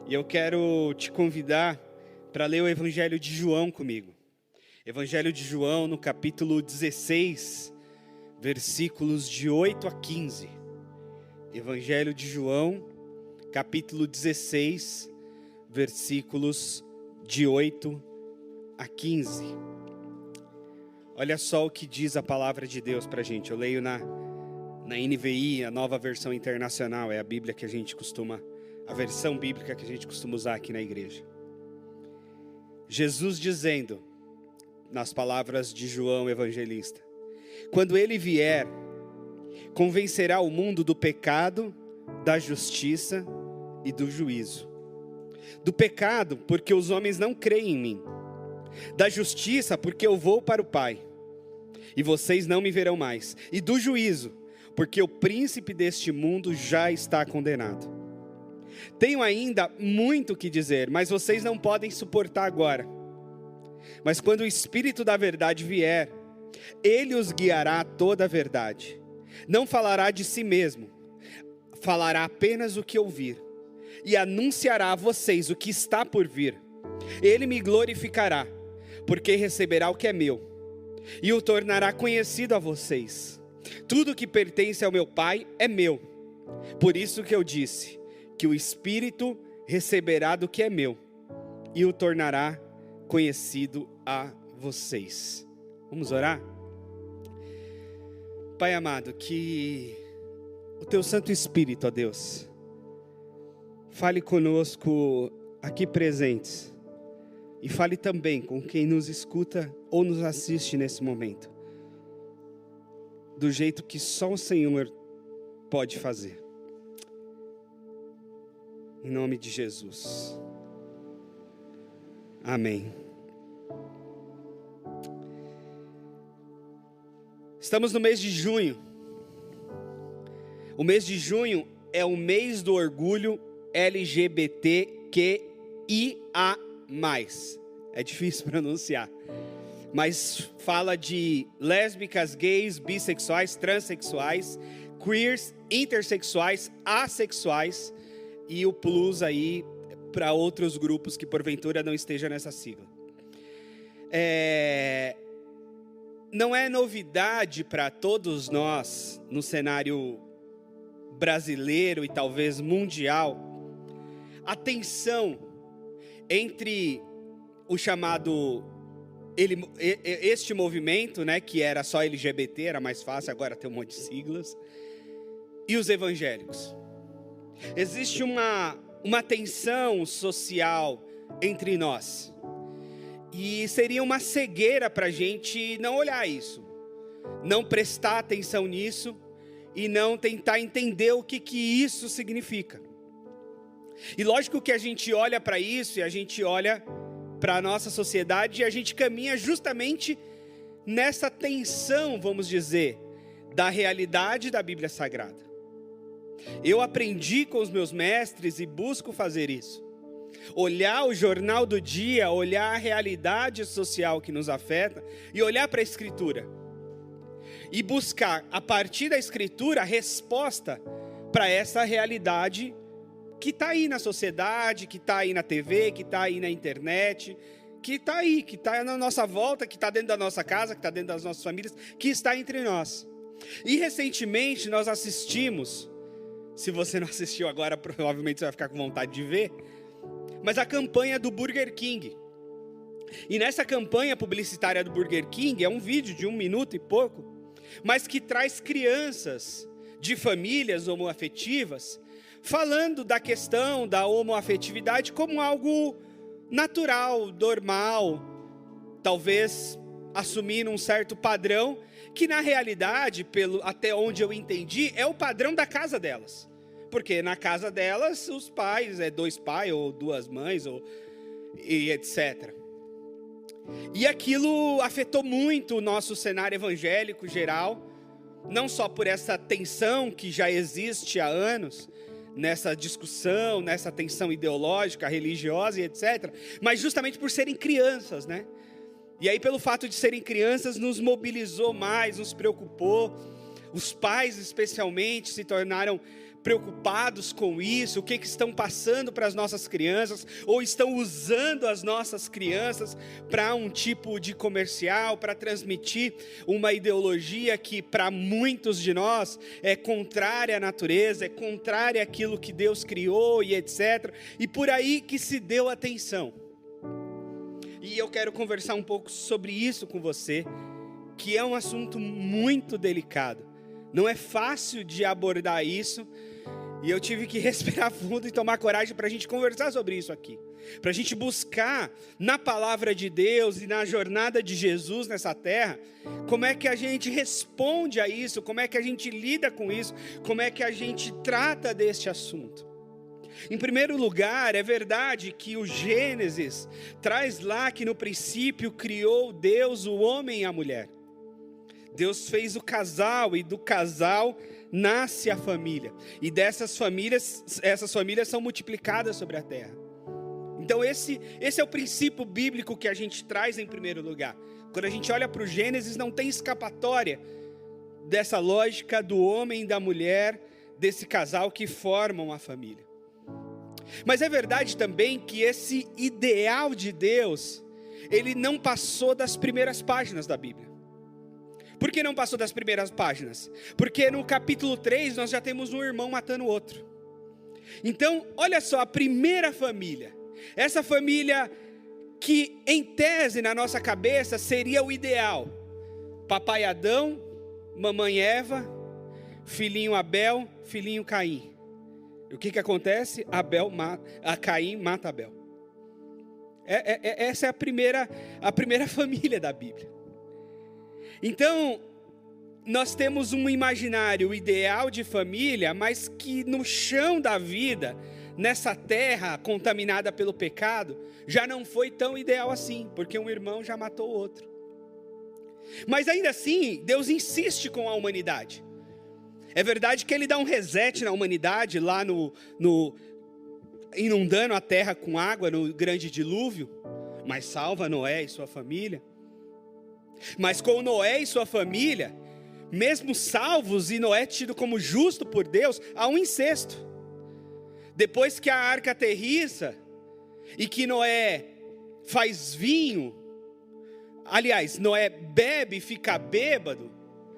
E eu quero te convidar para ler o Evangelho de João comigo. Evangelho de João, no capítulo 16, versículos de 8 a 15. Evangelho de João, capítulo 16, versículos de 8 a 15. Olha só o que diz a palavra de Deus para a gente. Eu leio na NVI, a nova versão internacional, é a Bíblia que a gente costuma, a versão bíblica que a gente costuma usar aqui na igreja. Jesus dizendo, nas palavras de João evangelista: quando ele vier, convencerá o mundo do pecado, da justiça e do juízo. Do pecado, porque os homens não creem em mim. Da justiça, porque eu vou para o Pai, e vocês não me verão mais. E do juízo, porque o príncipe deste mundo já está condenado. Tenho ainda muito o que dizer, mas vocês não podem suportar agora. Mas quando o Espírito da verdade vier, ele os guiará a toda a verdade. Não falará de si mesmo, falará apenas o que ouvir, e anunciará a vocês o que está por vir. Ele me glorificará, porque receberá o que é meu, e o tornará conhecido a vocês. Tudo que pertence ao meu Pai é meu. Por isso que eu disse que o Espírito receberá do que é meu, e o tornará conhecido a vocês. Vamos orar? Pai amado, que o Teu Santo Espírito, ó Deus, fale conosco aqui presentes, e fale também com quem nos escuta ou nos assiste nesse momento, do jeito que só o Senhor pode fazer. Em nome de Jesus. Amém. Estamos no mês de junho. O mês de junho é o mês do orgulho LGBTQIA+. É difícil pronunciar, mas fala de lésbicas, gays, bissexuais, transexuais, queers, intersexuais, assexuais e o plus aí para outros grupos que porventura não estejam nessa sigla. Não é novidade para todos nós, no cenário brasileiro e talvez mundial, a tensão entre o chamado, este movimento, né, que era só LGBT, era mais fácil, agora tem um monte de siglas, e os evangélicos. Existe uma tensão social entre nós, e seria uma cegueira para a gente não olhar isso, não prestar atenção nisso, e não tentar entender o que isso significa. E lógico que a gente olha para isso, e a gente olha para a nossa sociedade, e a gente caminha justamente nessa tensão, vamos dizer, da realidade da Bíblia Sagrada. Eu aprendi com os meus mestres e busco fazer isso. Olhar o jornal do dia, olhar a realidade social que nos afeta e olhar para a Escritura. E buscar, a partir da Escritura, a resposta para essa realidade que está aí na sociedade, que está aí na TV, que está aí na internet, que está aí, que está na nossa volta, que está dentro da nossa casa, que está dentro das nossas famílias, que está entre nós. E recentemente nós assistimos, se você não assistiu agora, provavelmente você vai ficar com vontade de ver, mas a campanha do Burger King. E nessa campanha publicitária do Burger King, é um vídeo de 1 minuto e pouco, mas que traz crianças de famílias homoafetivas, falando da questão da homoafetividade como algo natural, normal, talvez assumindo um certo padrão, que na realidade, até onde eu entendi, é o padrão da casa delas. Porque na casa delas, os pais, 2 pais ou 2 mães, e etc. E aquilo afetou muito o nosso cenário evangélico geral, não só por essa tensão que já existe há anos, nessa discussão, nessa tensão ideológica, religiosa e etc., mas justamente por serem crianças, né? E aí, pelo fato de serem crianças, nos mobilizou mais, nos preocupou, Os pais, especialmente, se tornaram preocupados com isso, o que estão passando para as nossas crianças, ou estão usando as nossas crianças para um tipo de comercial, para transmitir uma ideologia que para muitos de nós é contrária à natureza, é contrária àquilo que Deus criou e etc. E por aí que se deu atenção. E eu quero conversar um pouco sobre isso com você, que é um assunto muito delicado. Não é fácil de abordar isso, e eu tive que respirar fundo e tomar coragem para a gente conversar sobre isso aqui. Para a gente buscar na palavra de Deus e na jornada de Jesus nessa terra, como é que a gente responde a isso, como é que a gente lida com isso, como é que a gente trata deste assunto. Em primeiro lugar, é verdade que o Gênesis traz lá que no princípio criou Deus o homem e a mulher. Deus fez o casal e do casal nasce a família. E essas famílias são multiplicadas sobre a terra. Então esse é o princípio bíblico que a gente traz em primeiro lugar. Quando a gente olha para o Gênesis, não tem escapatória dessa lógica do homem e da mulher, desse casal que formam a família. Mas é verdade também que esse ideal de Deus, ele não passou das primeiras páginas da Bíblia. Por que não passou das primeiras páginas? Porque no capítulo 3 nós já temos um irmão matando o outro. Então, olha só, a primeira família, essa família que em tese na nossa cabeça seria o ideal. Papai Adão, mamãe Eva, filhinho Abel, filhinho Caim. E o que acontece? Caim mata Abel. Essa é a primeira família da Bíblia. Então, nós temos um imaginário ideal de família, mas que no chão da vida, nessa terra contaminada pelo pecado, já não foi tão ideal assim, porque um irmão já matou o outro. Mas ainda assim, Deus insiste com a humanidade. É verdade que Ele dá um reset na humanidade, lá inundando a terra com água no grande dilúvio, mas salva Noé e sua família. Mas com Noé e sua família, mesmo salvos e Noé tido como justo por Deus, há um incesto. Depois que a arca aterrissa e que Noé faz vinho, aliás, Noé bebe e fica bêbado,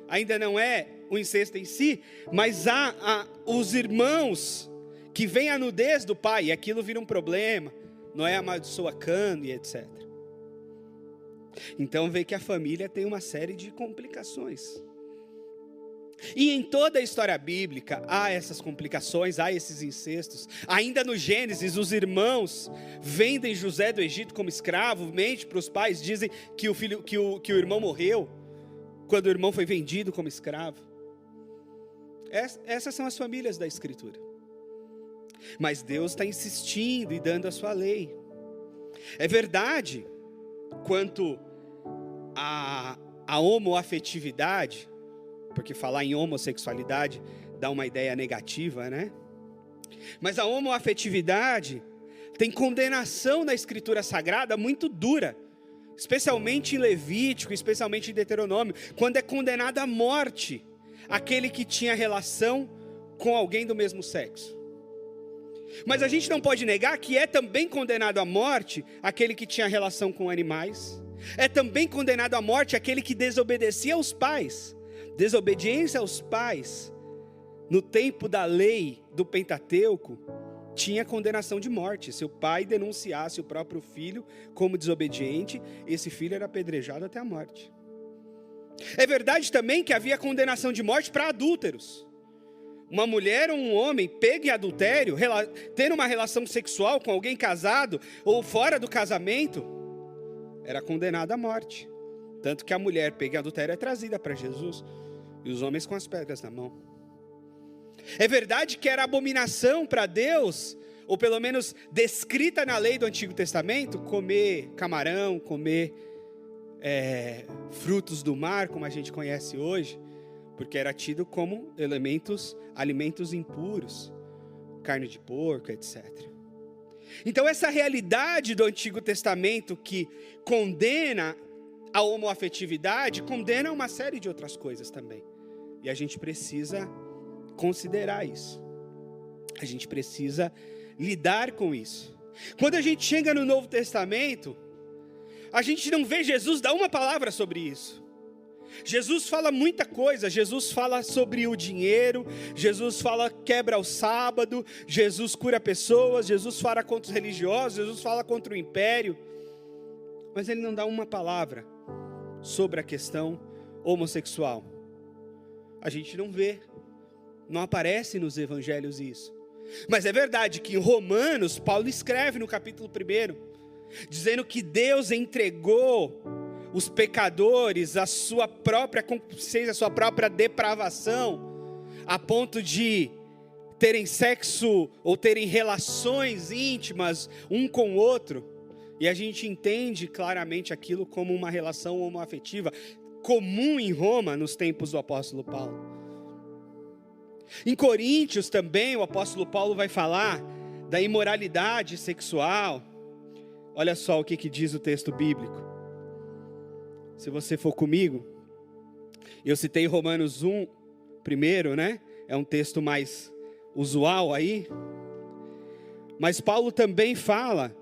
ainda não é o incesto em si, mas há os irmãos que veem a nudez do pai, e aquilo vira um problema. Noé amaldiçoa Cã e etc. Então vê que a família tem uma série de complicações. E em toda a história bíblica há essas complicações, há esses incestos. Ainda no Gênesis, os irmãos vendem José do Egito como escravo, mente para os pais, dizem que o irmão morreu quando o irmão foi vendido como escravo. Essas são as famílias da Escritura. Mas Deus está insistindo e dando a sua lei. É verdade quanto à homoafetividade, porque falar em homossexualidade dá uma ideia negativa, né? Mas a homoafetividade tem condenação na Escritura Sagrada muito dura, especialmente em Levítico, especialmente em Deuteronômio, quando é condenado à morte aquele que tinha relação com alguém do mesmo sexo. Mas a gente não pode negar que é também condenado à morte aquele que tinha relação com animais. É também condenado à morte aquele que desobedecia aos pais. Desobediência aos pais, no tempo da lei do Pentateuco, tinha condenação de morte. Se o pai denunciasse o próprio filho como desobediente, esse filho era apedrejado até a morte. É verdade também que havia condenação de morte para adúlteros. Uma mulher ou um homem pego em adultério, tendo uma relação sexual com alguém casado ou fora do casamento, era condenado à morte. Tanto que a mulher pega em adultério é trazida para Jesus, e os homens com as pedras na mão. É verdade que era abominação para Deus, ou pelo menos descrita na lei do Antigo Testamento, comer camarão, comer frutos do mar, como a gente conhece hoje, porque era tido como alimentos impuros, carne de porco, etc. Então essa realidade do Antigo Testamento que condena a homoafetividade, condena uma série de outras coisas também. E a gente precisa considerar isso. A gente precisa lidar com isso. Quando a gente chega no Novo Testamento, a gente não vê Jesus dar uma palavra sobre isso. Jesus fala muita coisa. Jesus fala sobre o dinheiro, Jesus fala quebra o sábado, Jesus cura pessoas, Jesus fala contra os religiosos, Jesus fala contra o império. Mas ele não dá uma palavra sobre a questão homossexual. A gente não vê, não aparece nos evangelhos isso. Mas é verdade que em Romanos, Paulo escreve no capítulo 1, dizendo que Deus entregou os pecadores à sua própria concupiscência, à sua própria depravação, a ponto de terem sexo ou terem relações íntimas um com o outro. E a gente entende claramente aquilo como uma relação homoafetiva comum em Roma nos tempos do apóstolo Paulo. Em Coríntios também o apóstolo Paulo vai falar da imoralidade sexual. Olha só o que diz o texto bíblico. Se você for comigo, eu citei Romanos 1 primeiro, né? É um texto mais usual aí. Mas Paulo também fala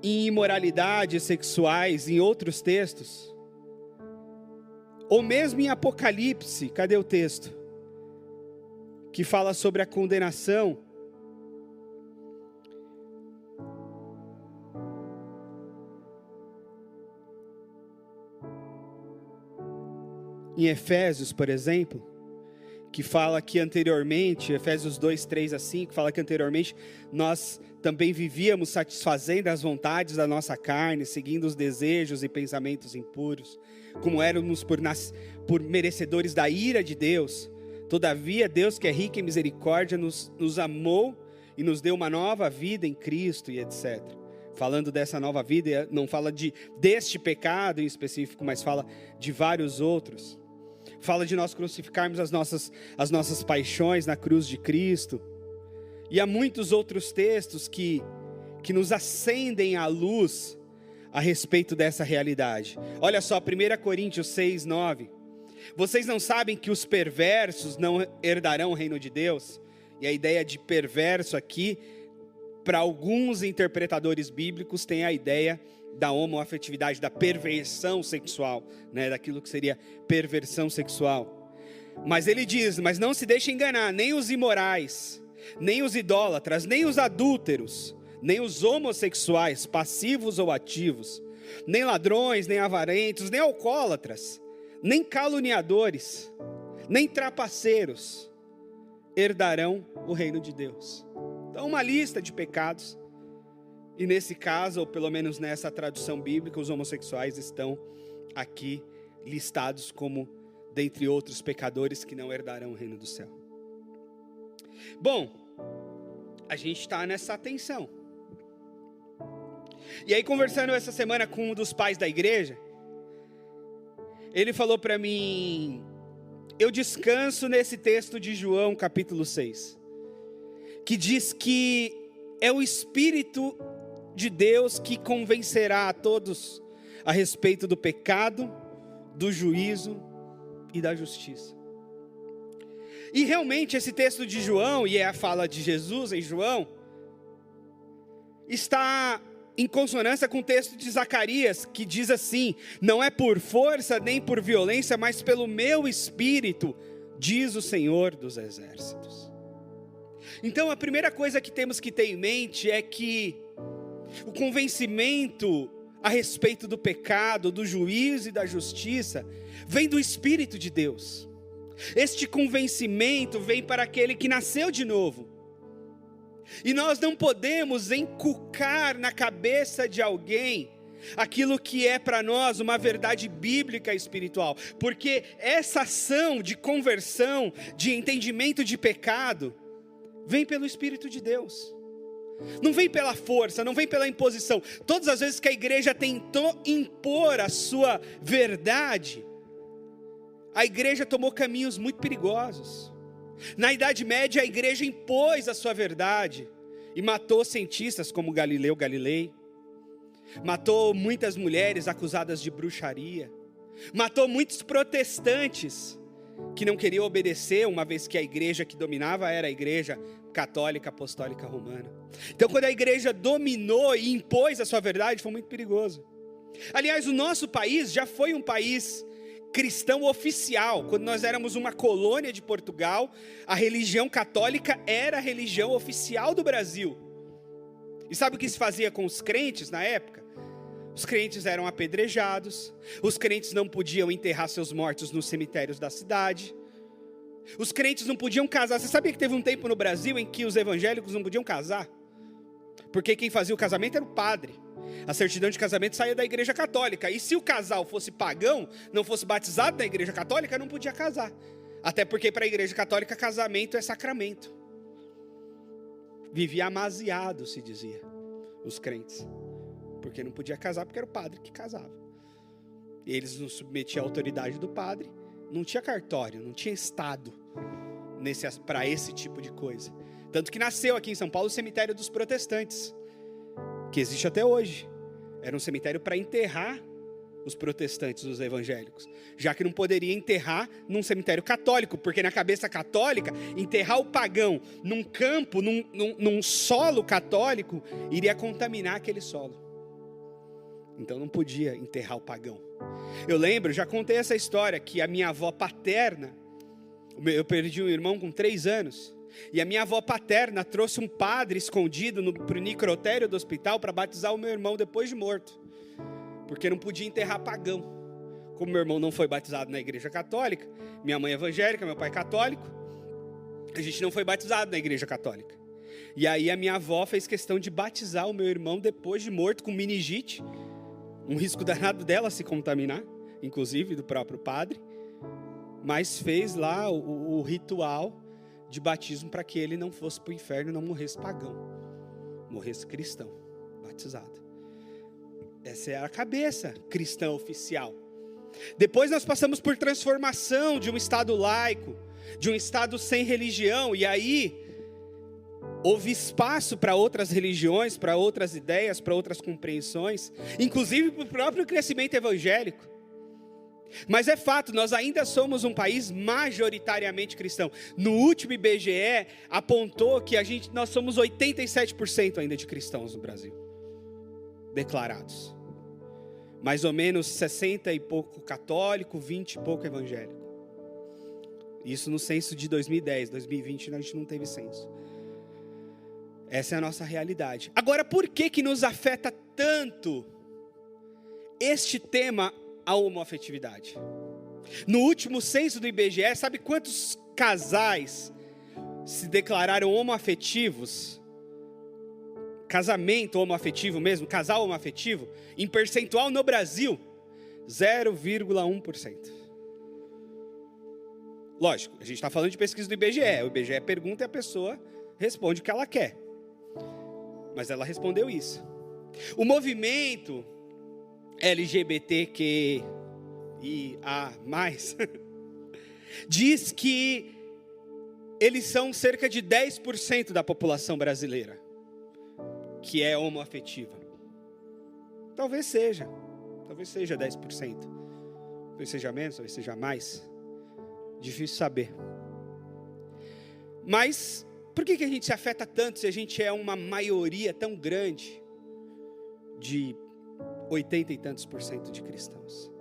em imoralidades sexuais em outros textos. Ou mesmo em Apocalipse, cadê o texto? Que fala sobre a condenação. Em Efésios, por exemplo, que fala que anteriormente, Efésios 2, 3 a 5, fala que anteriormente nós também vivíamos satisfazendo as vontades da nossa carne, seguindo os desejos e pensamentos impuros, como éramos por merecedores da ira de Deus. Todavia, Deus, que é rico em misericórdia, nos amou e nos deu uma nova vida em Cristo e etc. Falando dessa nova vida, não fala deste pecado em específico, mas fala de vários outros. Fala de nós crucificarmos as nossas paixões na cruz de Cristo. E há muitos outros textos que nos acendem a luz a respeito dessa realidade. Olha só, 1 Coríntios 6, 9. Vocês não sabem que os perversos não herdarão o reino de Deus? E a ideia de perverso aqui, para alguns interpretadores bíblicos, tem a ideia da homoafetividade, da perversão sexual, né? Daquilo que seria perversão sexual. Mas ele diz, mas não se deixe enganar, nem os imorais, nem os idólatras, nem os adúlteros, nem os homossexuais, passivos ou ativos, nem ladrões, nem avarentos, nem alcoólatras, nem caluniadores, nem trapaceiros herdarão o reino de Deus. Então, uma lista de pecados. E nesse caso, ou pelo menos nessa tradução bíblica, os homossexuais estão aqui listados como dentre outros pecadores que não herdarão o reino do céu. Bom, a gente está nessa tensão. E aí, conversando essa semana com um dos pais da igreja, ele falou para mim, eu descanso nesse texto de João capítulo 6, que diz que é o Espírito de Deus que convencerá a todos a respeito do pecado, do juízo e da justiça. E realmente esse texto de João, e é a fala de Jesus em João, está em consonância com o texto de Zacarias, que diz assim, não é por força nem por violência, mas pelo meu Espírito, diz o Senhor dos Exércitos. Então a primeira coisa que temos que ter em mente é que o convencimento a respeito do pecado, do juízo e da justiça, vem do Espírito de Deus. Este convencimento vem para aquele que nasceu de novo. E nós não podemos encucar na cabeça de alguém aquilo que é para nós uma verdade bíblica espiritual, porque essa ação de conversão, de entendimento de pecado, vem pelo Espírito de Deus. Não vem pela força, não vem pela imposição. Todas as vezes que a igreja tentou impor a sua verdade, a igreja tomou caminhos muito perigosos. Na Idade Média, a igreja impôs a sua verdade e matou cientistas como Galileu Galilei, matou muitas mulheres acusadas de bruxaria, matou muitos protestantes que não queria obedecer, uma vez que a igreja que dominava era a igreja católica apostólica romana. Então, quando a igreja dominou e impôs a sua verdade, foi muito perigoso. Aliás, o nosso país já foi um país cristão oficial. Quando nós éramos uma colônia de Portugal, a religião católica era a religião oficial do Brasil. E sabe o que se fazia com os crentes na época? Os crentes eram apedrejados, os crentes não podiam enterrar seus mortos nos cemitérios da cidade, os crentes não podiam casar. Você sabia que teve um tempo no Brasil em que os evangélicos não podiam casar? Porque quem fazia o casamento era o padre. A certidão de casamento saía da igreja católica. E se o casal fosse pagão, não fosse batizado na igreja católica, não podia casar. Até porque para a igreja católica casamento é sacramento. Vivia amaziado, se dizia, os crentes. Porque não podia casar, porque era o padre que casava. E eles não submetiam à autoridade do padre. Não tinha cartório, não tinha estado para esse tipo de coisa. Tanto que nasceu aqui em São Paulo o cemitério dos protestantes, que existe até hoje. Era um cemitério para enterrar os protestantes, os evangélicos, já que não poderia enterrar num cemitério católico, porque na cabeça católica, enterrar o pagão num campo, num solo católico, iria contaminar aquele solo. Então não podia enterrar o pagão. Eu lembro, já contei essa história, que a minha avó paterna, eu perdi um irmão com 3 anos, e a minha avó paterna trouxe um padre escondido para o necrotério do hospital para batizar o meu irmão depois de morto, porque não podia enterrar pagão. Como meu irmão não foi batizado na igreja católica, minha mãe é evangélica, meu pai é católico, a gente não foi batizado na igreja católica. E aí a minha avó fez questão de batizar o meu irmão depois de morto com meningite, um risco danado dela se contaminar, inclusive do próprio padre, mas fez lá o ritual de batismo para que ele não fosse para o inferno e não morresse pagão, morresse cristão, batizado. Essa é a cabeça cristã oficial. Depois nós passamos por transformação de um estado laico, de um estado sem religião, e aí houve espaço para outras religiões, para outras ideias, para outras compreensões, inclusive para o próprio crescimento evangélico. Mas é fato, nós ainda somos um país majoritariamente cristão. No último IBGE apontou que nós somos 87% ainda de cristãos no Brasil, declarados. Mais ou menos 60 e pouco católico, 20 e pouco evangélico. Isso no censo de 2010, 2020 a gente não teve censo. Essa é a nossa realidade. Agora, por que nos afeta tanto este tema, a homoafetividade? No último censo do IBGE, sabe quantos casais se declararam homoafetivos? Casamento homoafetivo mesmo, casal homoafetivo, em percentual no Brasil, 0,1%. Lógico, a gente está falando de pesquisa do IBGE. O IBGE pergunta e a pessoa responde o que ela quer. Mas ela respondeu isso. O movimento LGBTQIA+, diz que eles são cerca de 10% da população brasileira que é homoafetiva. Talvez seja 10%. Talvez seja menos, talvez seja mais. Difícil saber. Mas por que a gente se afeta tanto se a gente é uma maioria tão grande de 80 e tantos % de cristãos?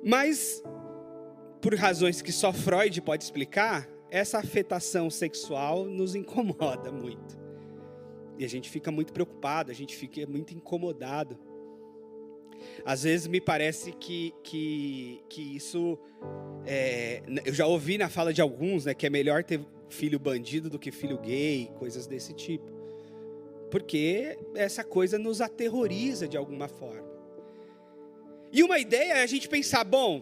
Mas, por razões que só Freud pode explicar, essa afetação sexual nos incomoda muito. E a gente fica muito preocupado, a gente fica muito incomodado. Às vezes me parece que isso... eu já ouvi na fala de alguns, né, que é melhor ter filho bandido do que filho gay, coisas desse tipo. Porque essa coisa nos aterroriza de alguma forma. E uma ideia é a gente pensar, bom,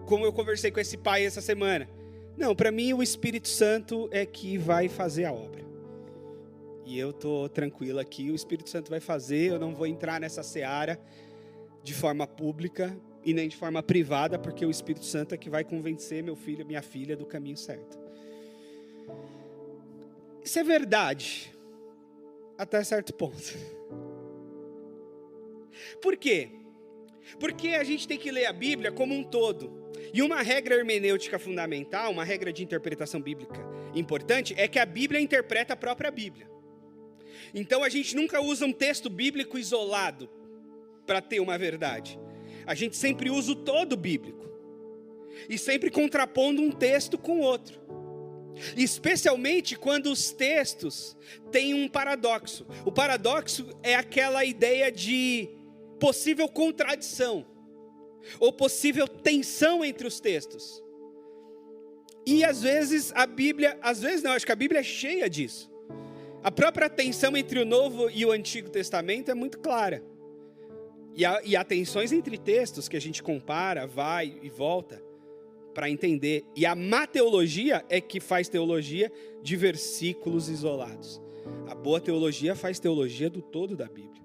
como eu conversei com esse pai essa semana, não, para mim o Espírito Santo é que vai fazer a obra. E eu estou tranquilo aqui, o Espírito Santo vai fazer, eu não vou entrar nessa seara de forma pública e nem de forma privada, porque o Espírito Santo é que vai convencer meu filho, minha filha do caminho certo. Isso é verdade, até certo ponto. Por quê? Porque a gente tem que ler a Bíblia como um todo. E uma regra hermenêutica fundamental, uma regra de interpretação bíblica importante, é que a Bíblia interpreta a própria Bíblia. Então a gente nunca usa um texto bíblico isolado para ter uma verdade. A gente sempre usa o todo bíblico. E sempre contrapondo um texto com outro. Especialmente quando os textos têm um paradoxo. O paradoxo é aquela ideia de possível contradição, ou possível tensão entre os textos. E às vezes acho que a Bíblia é cheia disso. A própria tensão entre o Novo e o Antigo Testamento é muito clara. E há tensões entre textos que a gente compara, vai e volta, para entender. E a má teologia é que faz teologia de versículos isolados. A boa teologia faz teologia do todo da Bíblia.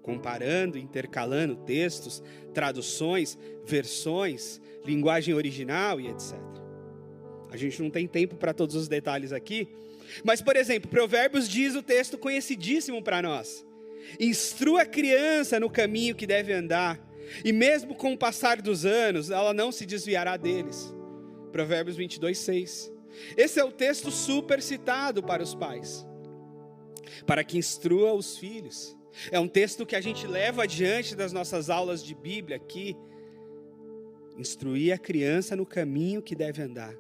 Comparando, intercalando textos, traduções, versões, linguagem original e etc. A gente não tem tempo para todos os detalhes aqui. Mas, por exemplo, Provérbios diz o texto conhecidíssimo para nós. Instrua a criança no caminho que deve andar, e mesmo com o passar dos anos, ela não se desviará deles. Provérbios 22:6. Esse é o texto super citado para os pais, para que instrua os filhos. É um texto que a gente leva adiante das nossas aulas de Bíblia aqui. Instruir a criança no caminho que deve andar.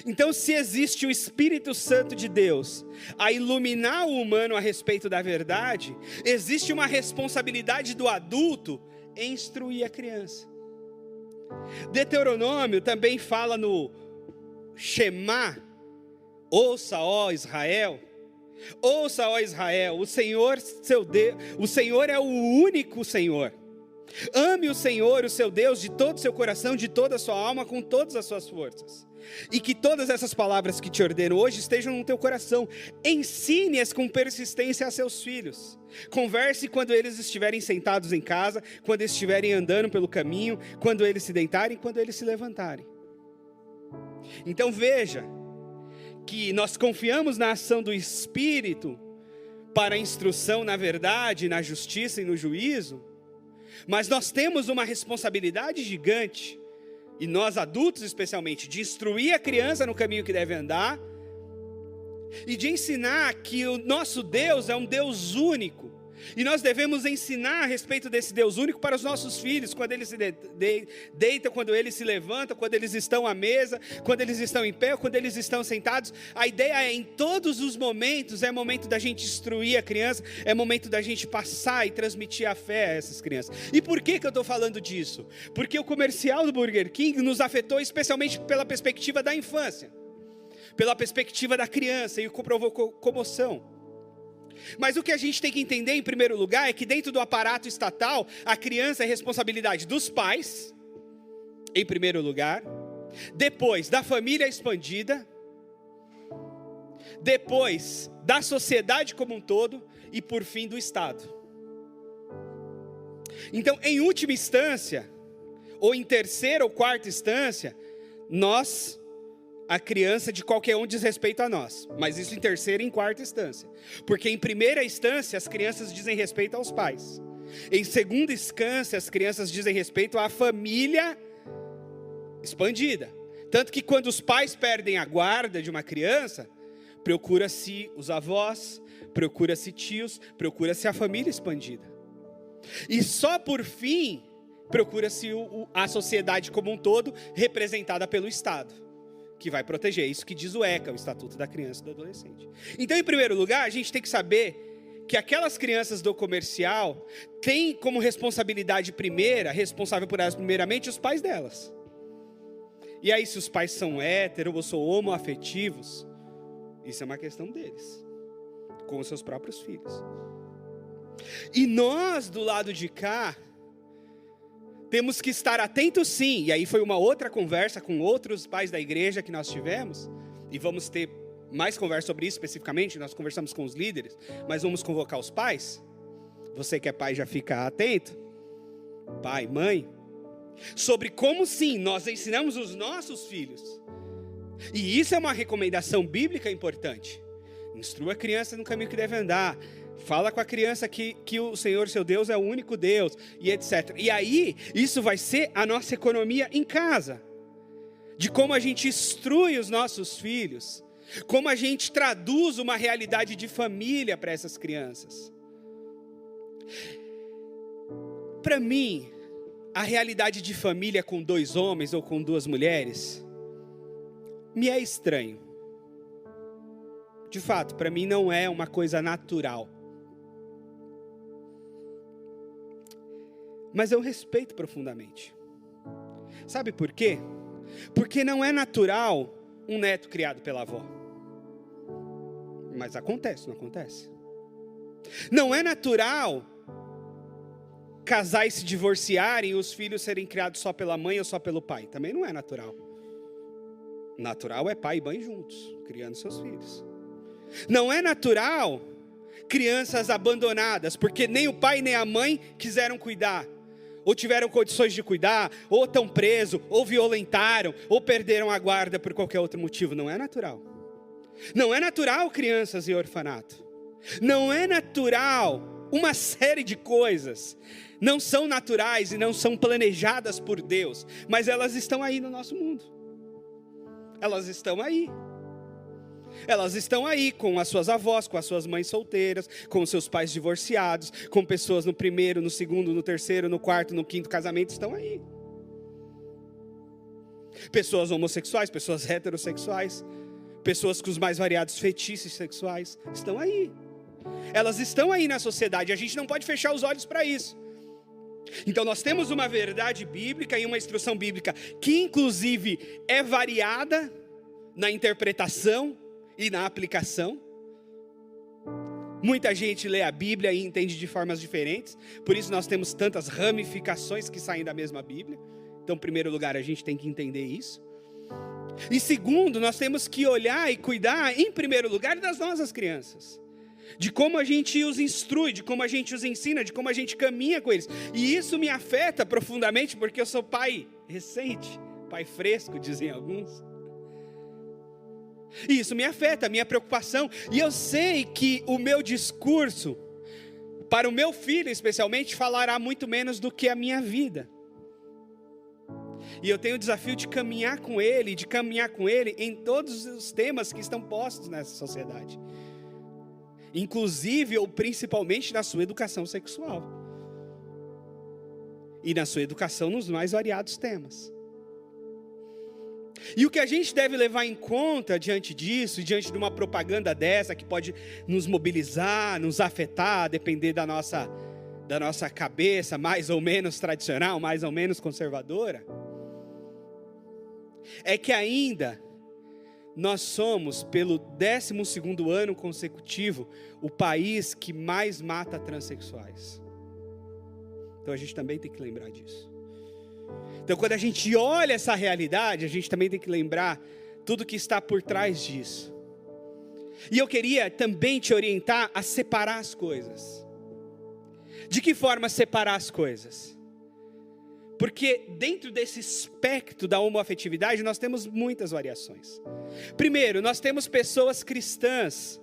Então, se existe o Espírito Santo de Deus a iluminar o humano a respeito da verdade, existe uma responsabilidade do adulto em instruir a criança. Deuteronômio também fala no Shema, ouça, ó Israel. Ouça, ó Israel, o Senhor, seu Deus, o Senhor é o único Senhor. Ame o Senhor, o seu Deus, de todo o seu coração, de toda a sua alma, com todas as suas forças. E que todas essas palavras que te ordeno hoje estejam no teu coração. Ensine-as com persistência a seus filhos. Converse quando eles estiverem sentados em casa, quando estiverem andando pelo caminho, quando eles se deitarem, quando eles se levantarem. Então veja que nós confiamos na ação do Espírito para a instrução na verdade, na justiça e no juízo, mas nós temos uma responsabilidade gigante, e nós adultos especialmente, de instruir a criança no caminho que deve andar, e de ensinar que o nosso Deus é um Deus único, e nós devemos ensinar a respeito desse Deus único para os nossos filhos, quando eles se deitam, quando eles se levantam, quando eles estão à mesa, quando eles estão em pé, quando eles estão sentados. A ideia é, em todos os momentos, é momento da gente instruir a criança, é momento da gente passar e transmitir a fé a essas crianças. E por que eu estou falando disso? Porque o comercial do Burger King nos afetou especialmente pela perspectiva da infância, pela perspectiva da criança, e provocou comoção. Mas o que a gente tem que entender, em primeiro lugar, é que dentro do aparato estatal, a criança é responsabilidade dos pais, em primeiro lugar, depois da família expandida, depois da sociedade como um todo, e por fim do Estado. Então, em última instância, ou em terceira ou quarta instância, a criança de qualquer um diz respeito a nós, mas isso em terceira e em quarta instância, porque em primeira instância as crianças dizem respeito aos pais, em segunda instância as crianças dizem respeito à família expandida, tanto que quando os pais perdem a guarda de uma criança, procura-se os avós, procura-se tios, procura-se a família expandida, e só por fim procura-se a sociedade como um todo, representada pelo Estado, que vai proteger. Isso que diz o ECA, o Estatuto da Criança e do Adolescente. Então, em primeiro lugar, a gente tem que saber que aquelas crianças do comercial têm como responsabilidade primeira, responsável por elas primeiramente, os pais delas. E aí, se os pais são héteros ou homoafetivos, isso é uma questão deles, com os seus próprios filhos. E nós, do lado de cá, temos que estar atentos sim, e aí foi uma outra conversa com outros pais da igreja que nós tivemos, e vamos ter mais conversa sobre isso especificamente, nós conversamos com os líderes, mas vamos convocar os pais. Você que é pai já fica atento, pai, mãe, sobre como sim, nós ensinamos os nossos filhos, e isso é uma recomendação bíblica importante. Instrua a criança no caminho que deve andar, Fala com a criança que o Senhor, seu Deus, é o único Deus, e etc. E aí, isso vai ser a nossa economia em casa. De como a gente instrui os nossos filhos. Como a gente traduz uma realidade de família para essas crianças. Para mim, a realidade de família com 2 homens ou com 2 mulheres me é estranho. De fato, para mim não é uma coisa natural. Mas eu respeito profundamente. Sabe por quê? Porque não é natural um neto criado pela avó. Mas acontece, não acontece? Não é natural casais se divorciarem e os filhos serem criados só pela mãe ou só pelo pai. Também não é natural. Natural é pai e mãe juntos, criando seus filhos. Não é natural crianças abandonadas, porque nem o pai nem a mãe quiseram cuidar. Ou tiveram condições de cuidar, ou estão presos, ou violentaram, ou perderam a guarda por qualquer outro motivo. Não é natural. Não é natural crianças em orfanato. Não é natural uma série de coisas. Não são naturais e não são planejadas por Deus. Mas elas estão aí no nosso mundo. Elas estão aí. Elas estão aí com as suas avós, com as suas mães solteiras, com os seus pais divorciados, com pessoas no primeiro, no segundo, no terceiro, no quarto, no quinto casamento, estão aí. Pessoas homossexuais, pessoas heterossexuais, pessoas com os mais variados fetiches sexuais, estão aí. Elas estão aí na sociedade, a gente não pode fechar os olhos para isso. Então nós temos uma verdade bíblica e uma instrução bíblica que inclusive é variada na interpretação e na aplicação. Muita gente lê a Bíblia e entende de formas diferentes. Por isso nós temos tantas ramificações que saem da mesma Bíblia. Então, em primeiro lugar, a gente tem que entender isso. E segundo, nós temos que olhar e cuidar, em primeiro lugar, das nossas crianças. De como a gente os instrui, de como a gente os ensina, de como a gente caminha com eles. E isso me afeta profundamente, porque eu sou pai recente, pai fresco, dizem alguns. E isso me afeta, a minha preocupação. E eu sei que o meu discurso, para o meu filho especialmente, falará muito menos do que a minha vida. E eu tenho o desafio de caminhar com ele em todos os temas que estão postos nessa sociedade. Inclusive ou principalmente na sua educação sexual. E na sua educação nos mais variados temas. E o que a gente deve levar em conta diante disso, diante de uma propaganda dessa, que pode nos mobilizar, nos afetar, depender da nossa cabeça, mais ou menos tradicional, mais ou menos conservadora, é que ainda nós somos, pelo 12º ano consecutivo, o país que mais mata transexuais. Então a gente também tem que lembrar disso. Então, quando a gente olha essa realidade, a gente também tem que lembrar tudo que está por trás disso. E eu queria também te orientar a separar as coisas. De que forma separar as coisas? Porque dentro desse espectro da homoafetividade, nós temos muitas variações. Primeiro, nós temos pessoas cristãs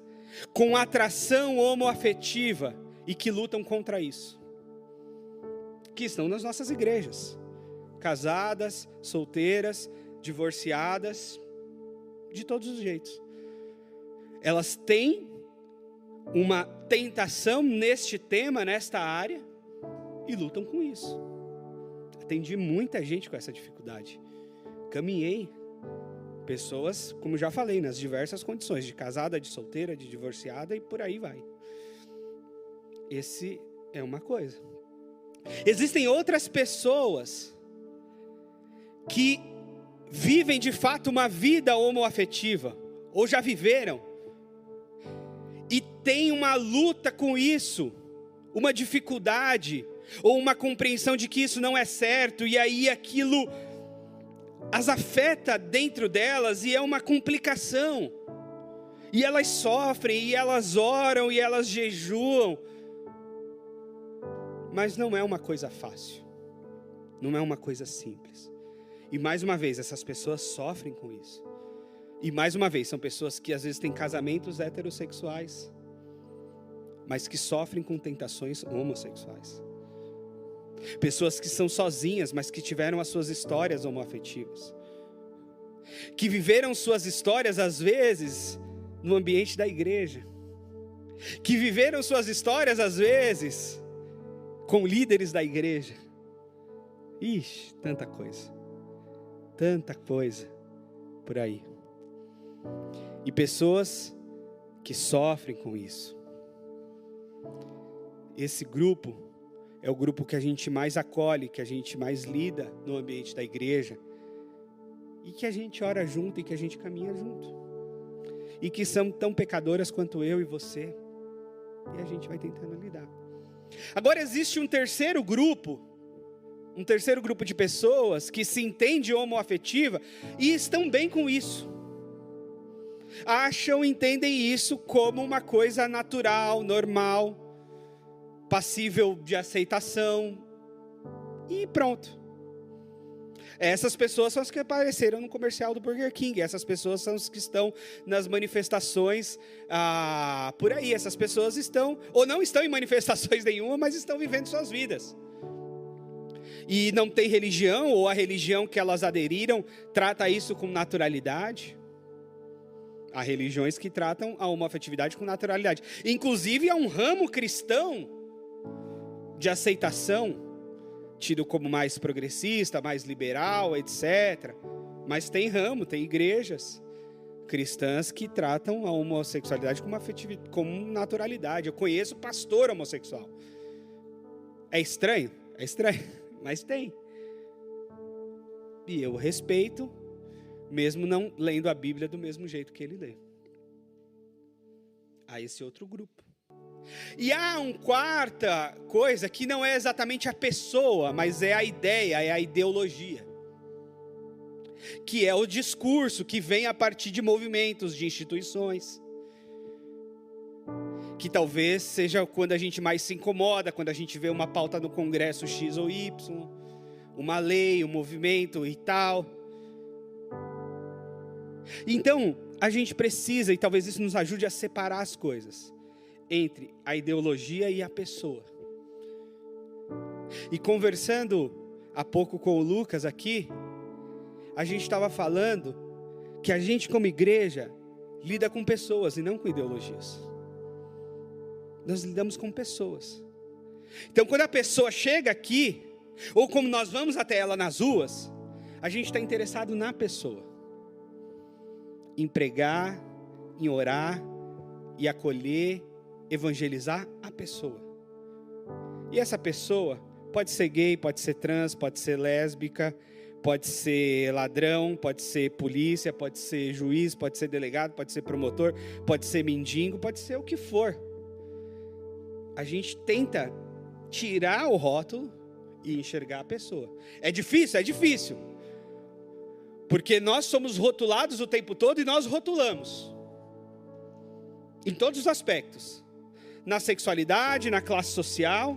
com atração homoafetiva e que lutam contra isso. Que estão nas nossas igrejas. Casadas, solteiras, divorciadas, de todos os jeitos. Elas têm uma tentação neste tema, nesta área, e lutam com isso. Atendi muita gente com essa dificuldade. Caminhei pessoas, como já falei, nas diversas condições, de casada, de solteira, de divorciada e por aí vai. Esse é uma coisa. Existem outras pessoas que vivem de fato uma vida homoafetiva, ou já viveram, e tem uma luta com isso, uma dificuldade, ou uma compreensão de que isso não é certo, e aí aquilo as afeta dentro delas, e é uma complicação, e elas sofrem, e elas oram, e elas jejuam, mas não é uma coisa fácil, não é uma coisa simples. E mais uma vez, essas pessoas sofrem com isso. E mais uma vez, são pessoas que às vezes têm casamentos heterossexuais. mas que sofrem com tentações homossexuais. Pessoas que são sozinhas, mas que tiveram as suas histórias homoafetivas. Que viveram suas histórias, às vezes, no ambiente da igreja. Que viveram suas histórias, às vezes, com líderes da igreja. Ixi, tanta coisa por aí. E pessoas que sofrem com isso. Esse grupo é o grupo que a gente mais acolhe, que a gente mais lida no ambiente da igreja, e que a gente ora junto e que a gente caminha junto, e que são tão pecadoras quanto eu e você, e a gente vai tentando lidar. Agora existe um terceiro grupo de pessoas que se entende homoafetiva e estão bem com isso. Entendem isso como uma coisa natural, normal, passível de aceitação, e pronto. Essas pessoas são as que apareceram no comercial do Burger King. Essas pessoas são as que estão nas manifestações por aí. Essas pessoas estão, ou não estão em manifestações nenhuma, mas estão vivendo suas vidas. E não tem religião, ou a religião que elas aderiram trata isso com naturalidade. Há religiões que tratam a homoafetividade com naturalidade. Inclusive há um ramo cristão de aceitação, tido como mais progressista, mais liberal, etc. Mas tem igrejas cristãs que tratam a homossexualidade como naturalidade. Eu conheço pastor homossexual. É estranho, mas tem. E eu respeito, mesmo não lendo a Bíblia do mesmo jeito que ele lê. Há esse outro grupo. E há uma quarta coisa que não é exatamente a pessoa, mas é a ideia, é a ideologia. Que é o discurso que vem a partir de movimentos, de instituições. Que talvez seja quando a gente mais se incomoda, quando a gente vê uma pauta no Congresso X ou Y, uma lei, um movimento e tal. Então, a gente precisa, e talvez isso nos ajude a separar as coisas entre a ideologia e a pessoa. E conversando há pouco com o Lucas aqui, a gente estava falando que a gente como igreja lida com pessoas e não com ideologias. Nós lidamos com pessoas. Então quando a pessoa chega aqui, ou como nós vamos até ela nas ruas, a gente está interessado na pessoa. Em pregar, em orar, e acolher, evangelizar a pessoa. E essa pessoa pode ser gay, pode ser trans, pode ser lésbica, pode ser ladrão, pode ser polícia, pode ser juiz, pode ser delegado, pode ser promotor, pode ser mendigo, pode ser o que for. A gente tenta tirar o rótulo e enxergar a pessoa. É difícil? É difícil. Porque nós somos rotulados o tempo todo e nós rotulamos. Em todos os aspectos. Na sexualidade, na classe social.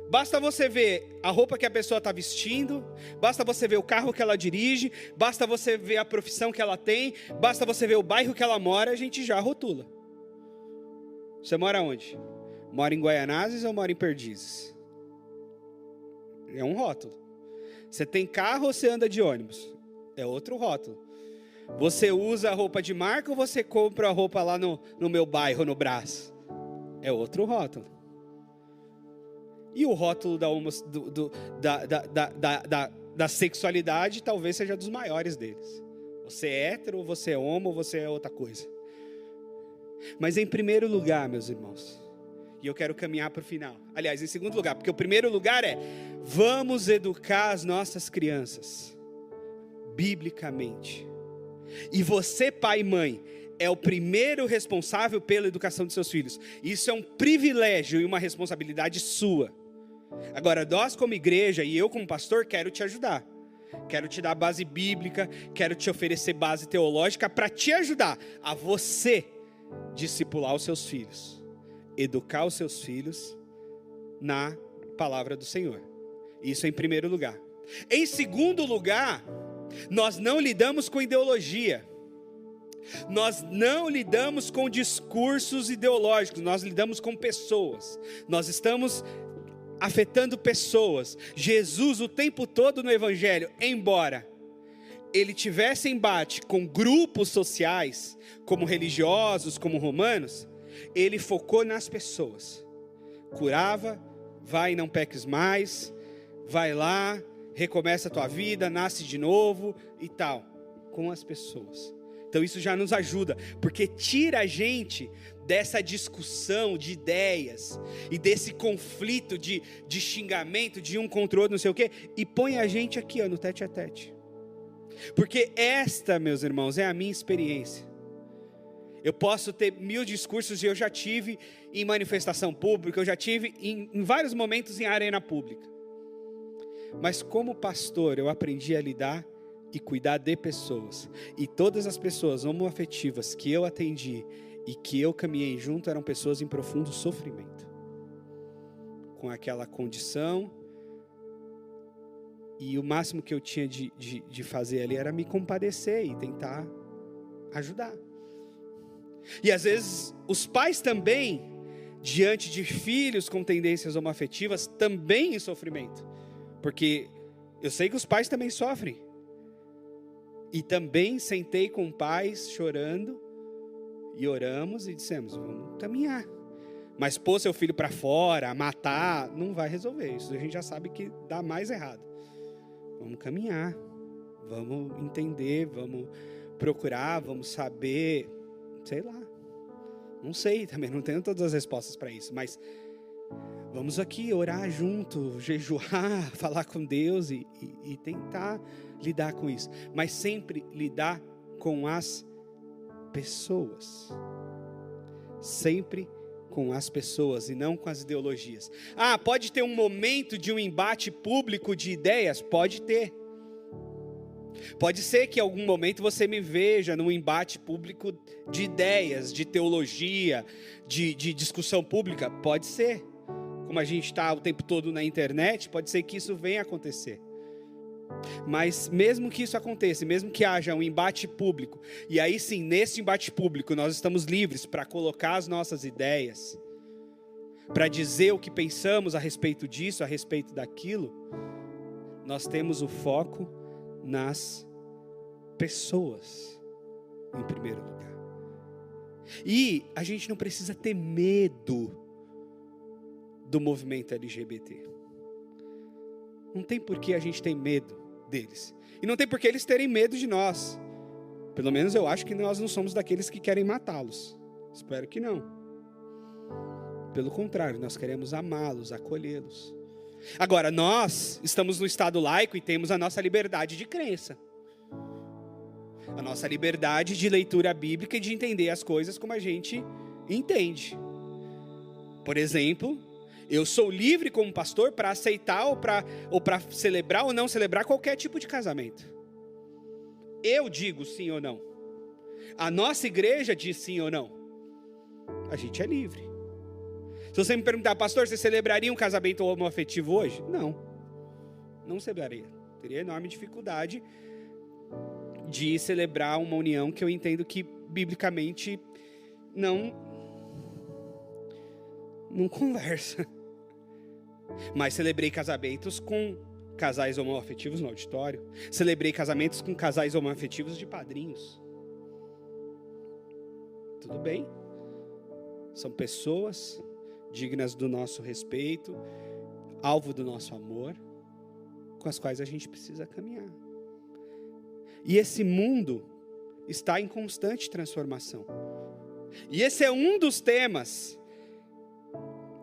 Basta você ver a roupa que a pessoa está vestindo, basta você ver o carro que ela dirige, basta você ver a profissão que ela tem, basta você ver o bairro que ela mora, a gente já rotula. Você mora onde? Mora em Guaianazes ou mora em Perdizes? É um rótulo. Você tem carro ou você anda de ônibus? É outro rótulo. Você usa a roupa de marca ou você compra a roupa lá no meu bairro, no Brás? É outro rótulo. E o rótulo da sexualidade talvez seja dos maiores deles. Você é hétero, ou você é homo, ou você é outra coisa. Mas em primeiro lugar, meus irmãos, e eu quero caminhar para o final. Aliás, em segundo lugar, porque o primeiro lugar é: vamos educar as nossas crianças biblicamente. E você, pai e mãe, é o primeiro responsável pela educação de seus filhos. Isso é um privilégio e uma responsabilidade sua. Agora, nós como igreja e eu como pastor, quero te ajudar. Quero te dar base bíblica, quero te oferecer base teológica para te ajudar a você discipular os seus filhos. Educar os seus filhos na palavra do Senhor. Isso em primeiro lugar. Em segundo lugar, nós não lidamos com ideologia. Nós não lidamos com discursos ideológicos, nós lidamos com pessoas. Nós estamos afetando pessoas. Jesus, o tempo todo no Evangelho, embora ele tivesse embate com grupos sociais, como religiosos, como romanos, ele focou nas pessoas. Curava, vai e não peques mais, vai lá, recomeça a tua vida, nasce de novo e tal, com as pessoas. Então isso já nos ajuda, porque tira a gente dessa discussão de ideias e desse conflito de xingamento de um contra o outro, não sei o quê, e põe a gente aqui, no tete a tete. Porque esta, meus irmãos, é a minha experiência. Eu posso ter 1000 discursos, e eu já tive em manifestação pública, eu já tive em vários momentos em arena pública. Mas como pastor, eu aprendi a lidar e cuidar de pessoas. E todas as pessoas homoafetivas que eu atendi e que eu caminhei junto eram pessoas em profundo sofrimento, com aquela condição. E o máximo que eu tinha de fazer ali era me compadecer e tentar ajudar. E às vezes os pais também, diante de filhos com tendências homoafetivas, também em sofrimento. Porque eu sei que os pais também sofrem. E também sentei com pais chorando e oramos e dissemos, vamos caminhar. Mas pôr seu filho para fora, matar, não vai resolver. Isso a gente já sabe que dá mais errado. Vamos caminhar, vamos entender, vamos procurar, vamos saber, sei lá. Não sei também, não tenho todas as respostas para isso, mas vamos aqui orar junto, jejuar, falar com Deus e tentar lidar com isso. Mas sempre lidar com as pessoas. Sempre com as pessoas e não com as ideologias. Pode ter um momento de um embate público de ideias? Pode ter. Pode ser que em algum momento você me veja num embate público de ideias, de teologia, de discussão pública. Pode ser. Como a gente está o tempo todo na internet, pode ser que isso venha a acontecer. Mas mesmo que isso aconteça, mesmo que haja um embate público, e aí sim, nesse embate público, nós estamos livres para colocar as nossas ideias, para dizer o que pensamos a respeito disso, a respeito daquilo, nós temos o foco nas pessoas, em primeiro lugar. E a gente não precisa ter medo do movimento LGBT. Não tem por que a gente ter medo deles. E não tem por que eles terem medo de nós. Pelo menos eu acho que nós não somos daqueles que querem matá-los. Espero que não. Pelo contrário, nós queremos amá-los, acolhê-los. Agora, nós estamos no Estado laico e temos a nossa liberdade de crença. A nossa liberdade de leitura bíblica e de entender as coisas como a gente entende. Por exemplo, eu sou livre como pastor para aceitar ou para celebrar ou não celebrar qualquer tipo de casamento. Eu digo sim ou não. A nossa igreja diz sim ou não. A gente é livre. Se você me perguntar, pastor, você celebraria um casamento homoafetivo hoje? Não. Não celebraria. Teria enorme dificuldade de celebrar uma união que eu entendo que biblicamente não conversa. Mas celebrei casamentos com casais homoafetivos no auditório. Celebrei casamentos com casais homoafetivos de padrinhos. Tudo bem. São pessoas dignas do nosso respeito, alvo do nosso amor, com as quais a gente precisa caminhar. E esse mundo está em constante transformação. E esse é um dos temas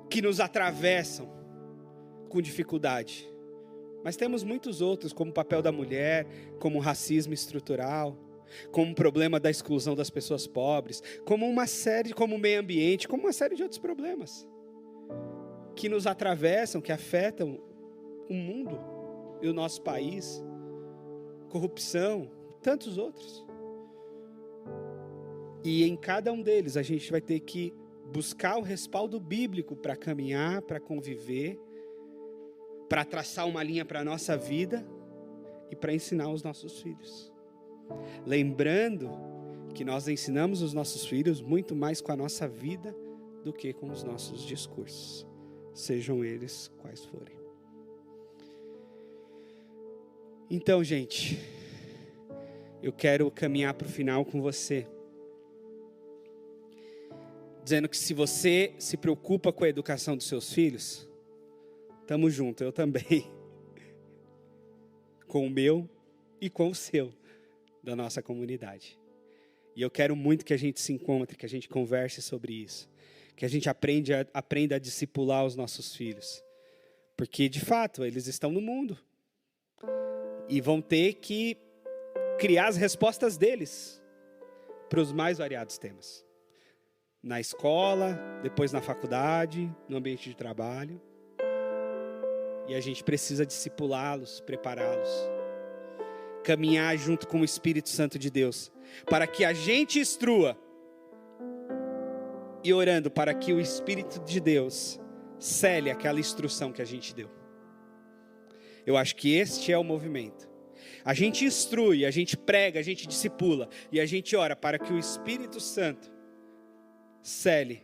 que nos atravessam com dificuldade. Mas temos muitos outros, como o papel da mulher, como o racismo estrutural, como o problema da exclusão das pessoas pobres, como o meio ambiente, como uma série de outros problemas que nos atravessam, que afetam o mundo e o nosso país, corrupção, tantos outros. E em cada um deles a gente vai ter que buscar o respaldo bíblico para caminhar, para conviver, para traçar uma linha para a nossa vida e para ensinar os nossos filhos. Lembrando que nós ensinamos os nossos filhos muito mais com a nossa vida do que com os nossos discursos, sejam eles quais forem. Então, gente, eu quero caminhar para o final com você, dizendo que se você se preocupa com a educação dos seus filhos, estamos juntos, eu também, com o meu e com o seu, da nossa comunidade. E eu quero muito que a gente se encontre, que a gente converse sobre isso, que a gente aprenda a discipular os nossos filhos, porque de fato eles estão no mundo e vão ter que criar as respostas deles para os mais variados temas. Na escola, depois na faculdade, no ambiente de trabalho. E a gente precisa discipulá-los, prepará-los. Caminhar junto com o Espírito Santo de Deus, para que a gente instrua. E orando para que o Espírito de Deus cele aquela instrução que a gente deu. Eu acho que este é o movimento. A gente instrui, a gente prega, a gente discipula. E a gente ora para que o Espírito Santo cele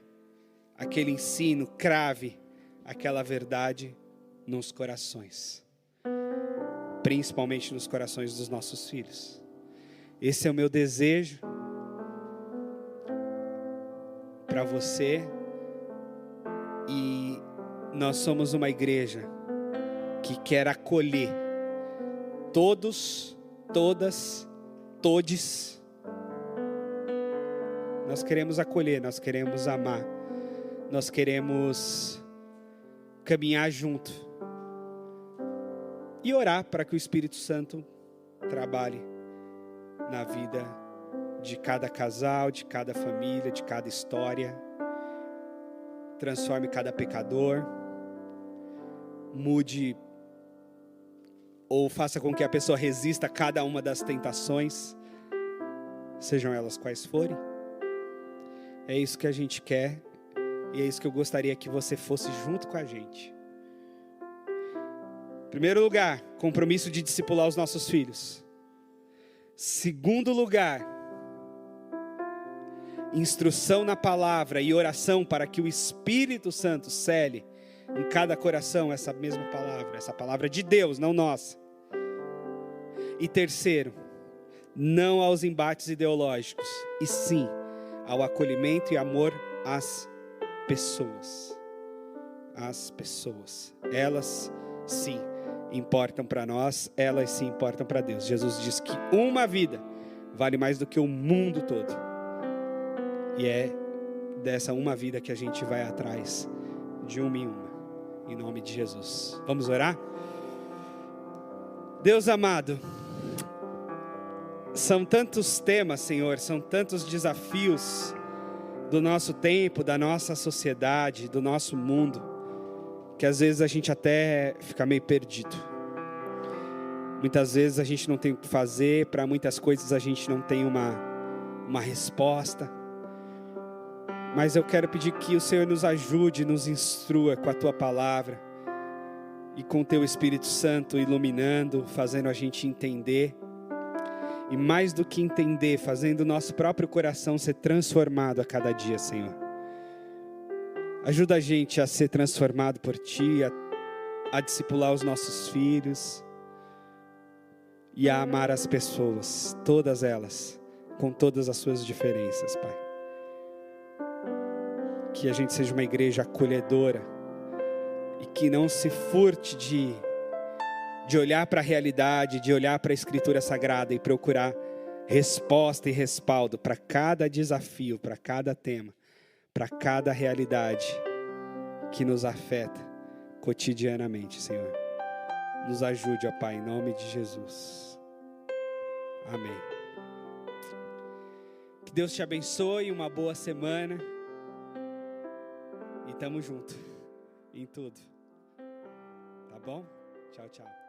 aquele ensino, crave aquela verdade nos corações. Principalmente nos corações dos nossos filhos. Esse é o meu desejo para você. E nós somos uma igreja que quer acolher todos, todas, todes. Nós queremos acolher, nós queremos amar, nós queremos caminhar junto e orar para que o Espírito Santo trabalhe na vida de cada casal, de cada família, de cada história, transforme cada pecador, mude ou faça com que a pessoa resista a cada uma das tentações, sejam elas quais forem. É isso que a gente quer e é isso que eu gostaria que você fosse junto com a gente. Em primeiro lugar, compromisso de discipular os nossos filhos. Segundo lugar, instrução na palavra e oração para que o Espírito Santo cele em cada coração essa mesma palavra, essa palavra de Deus, não nossa. E terceiro, não aos embates ideológicos, e sim ao acolhimento e amor às pessoas. As pessoas, elas sim importam para nós, elas sim importam para Deus. Jesus diz que uma vida vale mais do que o mundo todo. E é dessa uma vida que a gente vai atrás, de uma em uma, em nome de Jesus. Vamos orar? Deus amado, são tantos temas, Senhor, são tantos desafios do nosso tempo, da nossa sociedade, do nosso mundo, que às vezes a gente até fica meio perdido. Muitas vezes a gente não tem o que fazer, para muitas coisas a gente não tem uma resposta. Mas eu quero pedir que o Senhor nos ajude, nos instrua com a Tua palavra e com o Teu Espírito Santo iluminando, fazendo a gente entender. E mais do que entender, fazendo o nosso próprio coração ser transformado a cada dia, Senhor. Ajuda a gente a ser transformado por Ti, a discipular os nossos filhos e a amar as pessoas, todas elas, com todas as suas diferenças, Pai. Que a gente seja uma igreja acolhedora e que não se furte de olhar para a realidade, de olhar para a Escritura Sagrada e procurar resposta e respaldo para cada desafio, para cada tema, para cada realidade que nos afeta cotidianamente, Senhor. Nos ajude, ó Pai, em nome de Jesus. Amém. Que Deus te abençoe, uma boa semana. E tamo junto em tudo. Tá bom? Tchau, tchau.